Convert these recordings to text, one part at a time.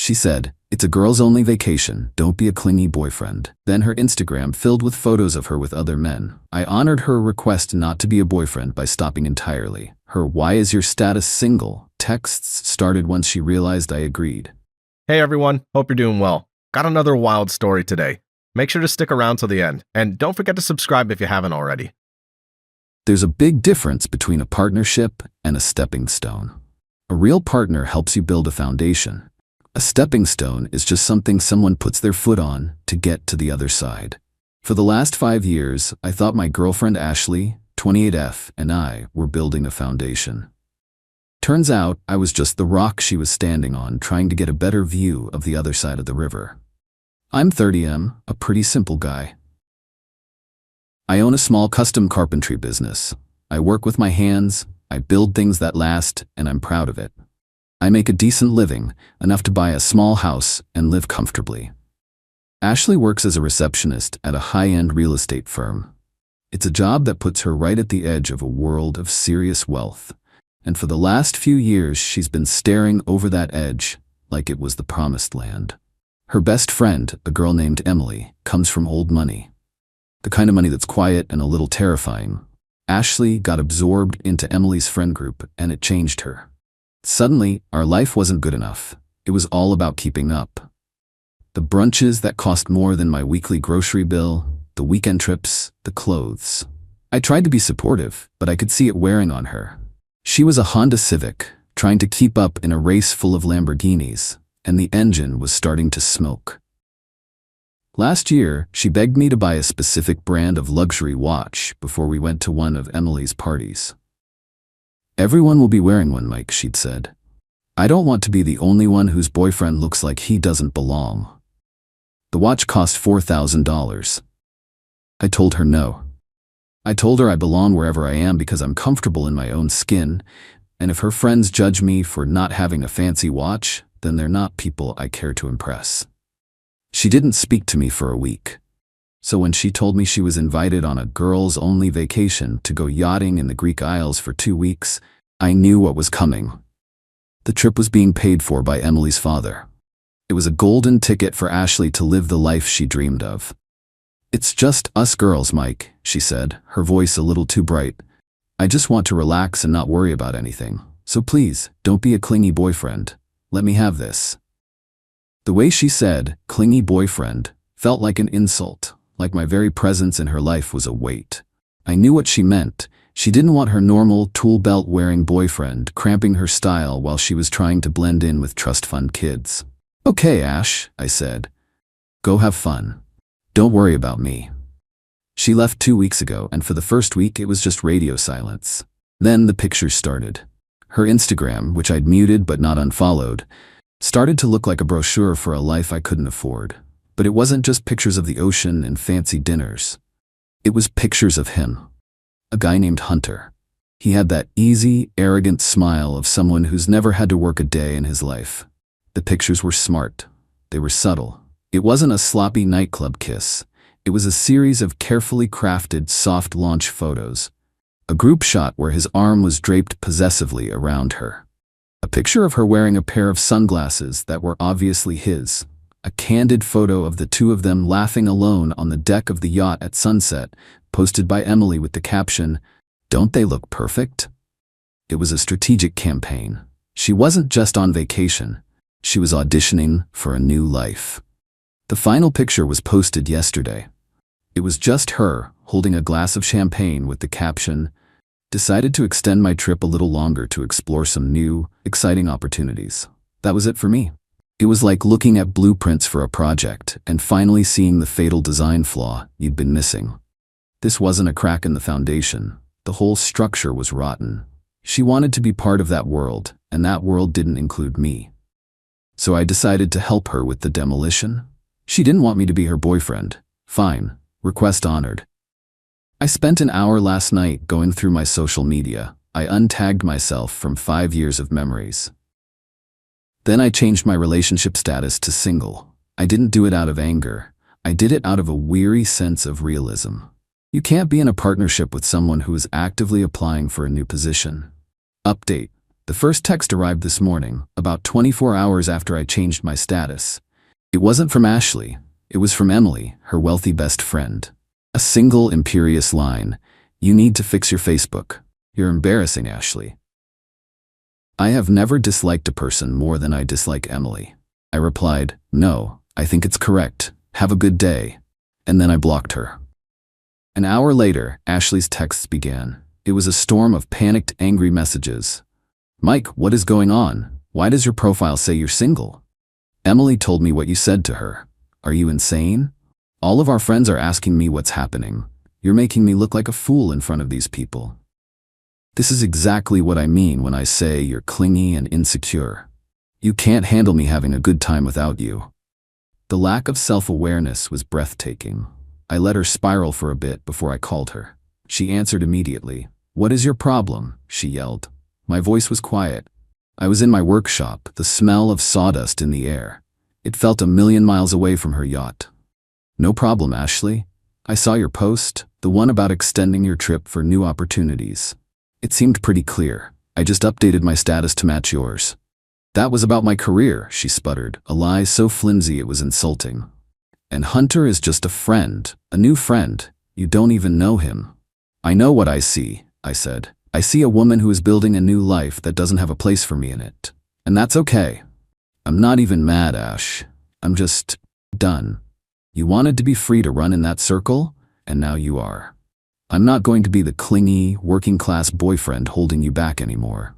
She said, "It's a girls-only vacation, don't be a clingy boyfriend." Then her Instagram filled with photos of her with other men. I honored her request not to be a boyfriend by stopping entirely. Her "Why is your status single?" texts started once she realized I agreed. Hey everyone, hope you're doing well. Got another wild story today. Make sure to stick around till the end, and don't forget to subscribe if you haven't already. There's a big difference between a partnership and a stepping stone. A real partner helps you build a foundation. A stepping stone is just something someone puts their foot on to get to the other side. For the last 5 years, I thought my girlfriend Ashley, 28F, and I were building a foundation. Turns out I was just the rock she was standing on, trying to get a better view of the other side of the river. I'm 30M, a pretty simple guy. I own a small custom carpentry business. I work with my hands, I build things that last, and I'm proud of it. I make a decent living, enough to buy a small house and live comfortably. Ashley works as a receptionist at a high-end real estate firm. It's a job that puts her right at the edge of a world of serious wealth. And for the last few years, she's been staring over that edge like it was the promised land. Her best friend, a girl named Emily, comes from old money. The kind of money that's quiet and a little terrifying. Ashley got absorbed into Emily's friend group, and it changed her. Suddenly, our life wasn't good enough. It was all about keeping up. The brunches that cost more than my weekly grocery bill, the weekend trips, the clothes. I tried to be supportive, but I could see it wearing on her. She was a Honda Civic, trying to keep up in a race full of Lamborghinis, and the engine was starting to smoke. Last year, she begged me to buy a specific brand of luxury watch before we went to one of Emily's parties. "Everyone will be wearing one, Mike," she'd said. "I don't want to be the only one whose boyfriend looks like he doesn't belong." The watch cost $4,000. I told her no. I told her I belong wherever I am because I'm comfortable in my own skin, and if her friends judge me for not having a fancy watch, then they're not people I care to impress. She didn't speak to me for a week. So when she told me she was invited on a girls-only vacation to go yachting in the Greek Isles for 2 weeks, I knew what was coming. The trip was being paid for by Emily's father. It was a golden ticket for Ashley to live the life she dreamed of. "It's just us girls, Mike," she said, her voice a little too bright. "I just want to relax and not worry about anything. So please, don't be a clingy boyfriend. Let me have this." The way she said, "clingy boyfriend," felt like an insult, like my very presence in her life was a weight. I knew what she meant. She didn't want her normal tool belt-wearing boyfriend cramping her style while she was trying to blend in with trust fund kids. "Okay, Ash," I said. "Go have fun. Don't worry about me." She left 2 weeks ago, and for the first week it was just radio silence. Then the pictures started. Her Instagram, which I'd muted but not unfollowed, started to look like a brochure for a life I couldn't afford. But it wasn't just pictures of the ocean and fancy dinners. It was pictures of him. A guy named Hunter. He had that easy, arrogant smile of someone who's never had to work a day in his life. The pictures were smart. They were subtle. It wasn't a sloppy nightclub kiss. It was a series of carefully crafted, soft launch photos. A group shot where his arm was draped possessively around her. A picture of her wearing a pair of sunglasses that were obviously his. A candid photo of the two of them laughing alone on the deck of the yacht at sunset, posted by Emily with the caption, "Don't they look perfect?" It was a strategic campaign. She wasn't just on vacation. She was auditioning for a new life. The final picture was posted yesterday. It was just her, holding a glass of champagne with the caption, "Decided to extend my trip a little longer to explore some new, exciting opportunities." That was it for me. It was like looking at blueprints for a project and finally seeing the fatal design flaw you'd been missing. This wasn't a crack in the foundation. The whole structure was rotten. She wanted to be part of that world, and that world didn't include me. So I decided to help her with the demolition. She didn't want me to be her boyfriend. Fine, request honored. I spent an hour last night going through my social media. I untagged myself from 5 years of memories. Then I changed my relationship status to single. I didn't do it out of anger. I did it out of a weary sense of realism. You can't be in a partnership with someone who is actively applying for a new position. Update: The first text arrived this morning, about 24 hours after I changed my status. It wasn't from Ashley. It was from Emily, her wealthy best friend. A single imperious line. "You need to fix your Facebook. You're embarrassing, Ashley." I have never disliked a person more than I dislike Emily. I replied, "No, I think it's correct. Have a good day." And then I blocked her. An hour later, Ashley's texts began. It was a storm of panicked, angry messages. "Mike, what is going on? Why does your profile say you're single? Emily told me what you said to her. Are you insane? All of our friends are asking me what's happening. You're making me look like a fool in front of these people." This is exactly what I mean when I say you're clingy and insecure. You can't handle me having a good time without you. The lack of self-awareness was breathtaking. I let her spiral for a bit before I called her. She answered immediately. "What is your problem?" she yelled. My voice was quiet. I was in my workshop, the smell of sawdust in the air. It felt a million miles away from her yacht. "No problem, Ashley. I saw your post, the one about extending your trip for new opportunities. It seemed pretty clear. I just updated my status to match yours." "That was about my career," she sputtered, a lie so flimsy it was insulting. "And Hunter is just a friend, a new friend. You don't even know him." "I know what I see," I said. "I see a woman who is building a new life that doesn't have a place for me in it. And that's okay. I'm not even mad, Ash. I'm just done. You wanted to be free to run in that circle, and now you are. I'm not going to be the clingy, working-class boyfriend holding you back anymore.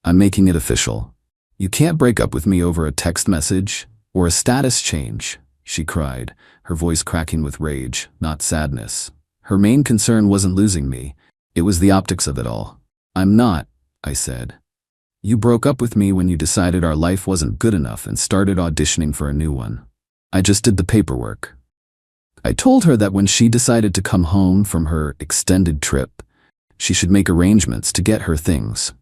I'm making it official. You can't break up with me over a text message or a status change," she cried, her voice cracking with rage, not sadness. Her main concern wasn't losing me. It was the optics of it all. "I'm not," I said. "You broke up with me when you decided our life wasn't good enough and started auditioning for a new one. I just did the paperwork." I told her that when she decided to come home from her extended trip, she should make arrangements to get her things.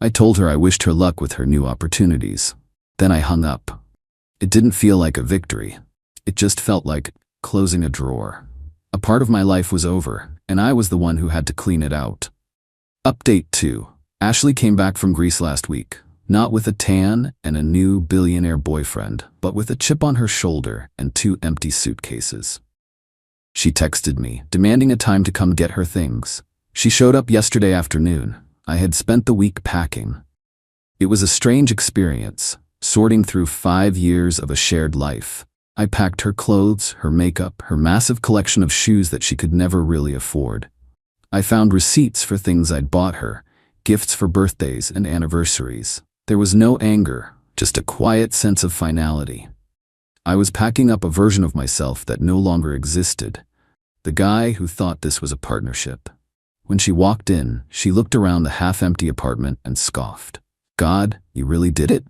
I told her I wished her luck with her new opportunities. Then I hung up. It didn't feel like a victory. It just felt like closing a drawer. A part of my life was over, and I was the one who had to clean it out. Update 2. Ashley came back from Greece last week, not with a tan and a new billionaire boyfriend, but with a chip on her shoulder and 2 empty suitcases. She texted me, demanding a time to come get her things. She showed up yesterday afternoon. I had spent the week packing. It was a strange experience, sorting through 5 years of a shared life. I packed her clothes, her makeup, her massive collection of shoes that she could never really afford. I found receipts for things I'd bought her, gifts for birthdays and anniversaries. There was no anger, just a quiet sense of finality. I was packing up a version of myself that no longer existed. The guy who thought this was a partnership. When she walked in, she looked around the half-empty apartment and scoffed. "God, you really did it?"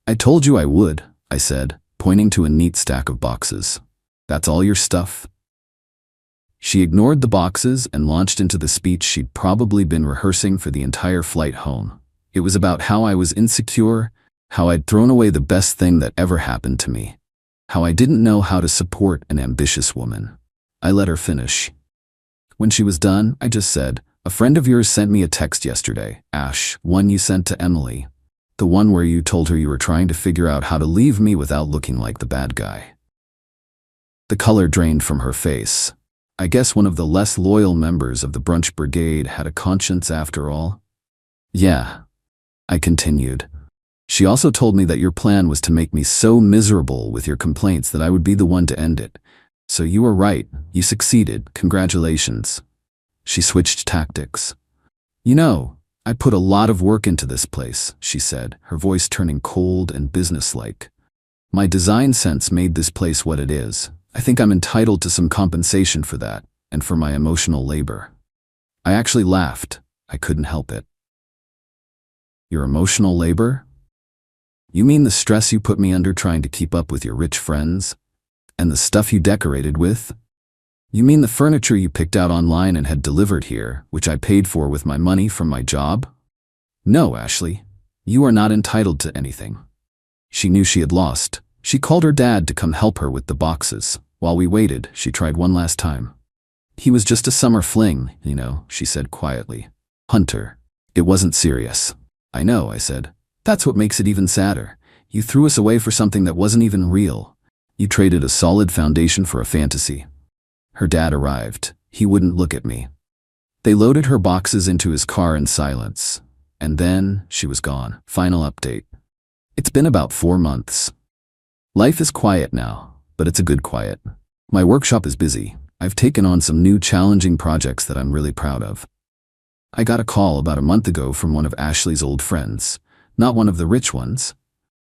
"I told you I would," I said, pointing to a neat stack of boxes. "That's all your stuff?" She ignored the boxes and launched into the speech she'd probably been rehearsing for the entire flight home. It was about how I was insecure, how I'd thrown away the best thing that ever happened to me, how I didn't know how to support an ambitious woman. I let her finish. When she was done, I just said, "A friend of yours sent me a text yesterday, Ash, one you sent to Emily. The one where you told her you were trying to figure out how to leave me without looking like the bad guy." The color drained from her face. I guess one of the less loyal members of the brunch brigade had a conscience after all. "Yeah," I continued. "She also told me that your plan was to make me so miserable with your complaints that I would be the one to end it. So you were right. You succeeded. Congratulations." She switched tactics. "You know, I put a lot of work into this place," she said, her voice turning cold and businesslike. "My design sense made this place what it is. I think I'm entitled to some compensation for that, and for my emotional labor." I actually laughed. I couldn't help it. "Your emotional labor? You mean the stress you put me under trying to keep up with your rich friends? And the stuff you decorated with? You mean the furniture you picked out online and had delivered here, which I paid for with my money from my job? No, Ashley, you are not entitled to anything." She knew she had lost. She called her dad to come help her with the boxes. While we waited, she tried one last time. "He was just a summer fling, you know," she said quietly. "Hunter. It wasn't serious." I know, I said. That's what makes it even sadder. You threw us away for something that wasn't even real. You traded a solid foundation for a fantasy. Her dad arrived. He wouldn't look at me. They loaded her boxes into his car in silence. And then she was gone. Final update. It's been about 4 months. Life is quiet now, but it's a good quiet. My workshop is busy. I've taken on some new challenging projects that I'm really proud of. I got a call about a month ago from one of Ashley's old friends. Not one of the rich ones,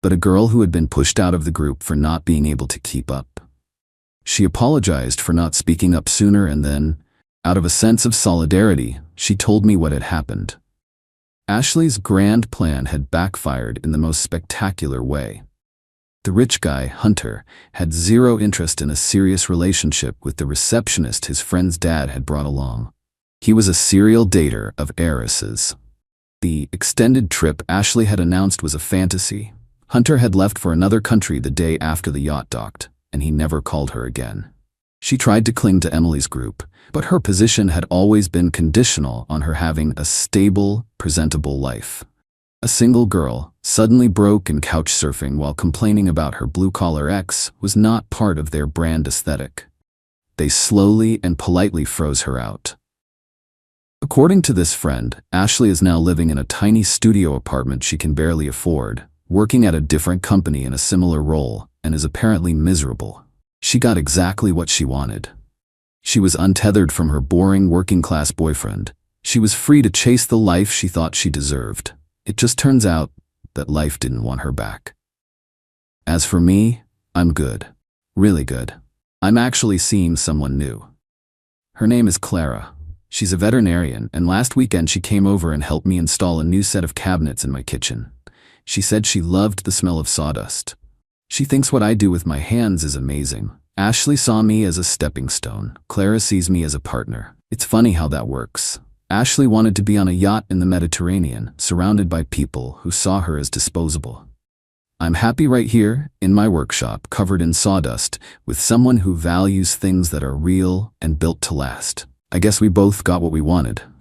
but a girl who had been pushed out of the group for not being able to keep up. She apologized for not speaking up sooner, and then, out of a sense of solidarity, she told me what had happened. Ashley's grand plan had backfired in the most spectacular way. The rich guy, Hunter, had zero interest in a serious relationship with the receptionist his friend's dad had brought along. He was a serial dater of heiresses. The extended trip Ashley had announced was a fantasy. Hunter had left for another country the day after the yacht docked, and he never called her again. She tried to cling to Emily's group, but her position had always been conditional on her having a stable, presentable life. A single girl, suddenly broke and couch surfing while complaining about her blue-collar ex, was not part of their brand aesthetic. They slowly and politely froze her out. According to this friend, Ashley is now living in a tiny studio apartment she can barely afford, working at a different company in a similar role, and is apparently miserable. She got exactly what she wanted. She was untethered from her boring working-class boyfriend. She was free to chase the life she thought she deserved. It just turns out that life didn't want her back. As for me, I'm good. Really good. I'm actually seeing someone new. Her name is Clara. She's a veterinarian, and last weekend she came over and helped me install a new set of cabinets in my kitchen. She said she loved the smell of sawdust. She thinks what I do with my hands is amazing. Ashley saw me as a stepping stone. Clara sees me as a partner. It's funny how that works. Ashley wanted to be on a yacht in the Mediterranean, surrounded by people who saw her as disposable. I'm happy right here, in my workshop, covered in sawdust, with someone who values things that are real and built to last. I guess we both got what we wanted.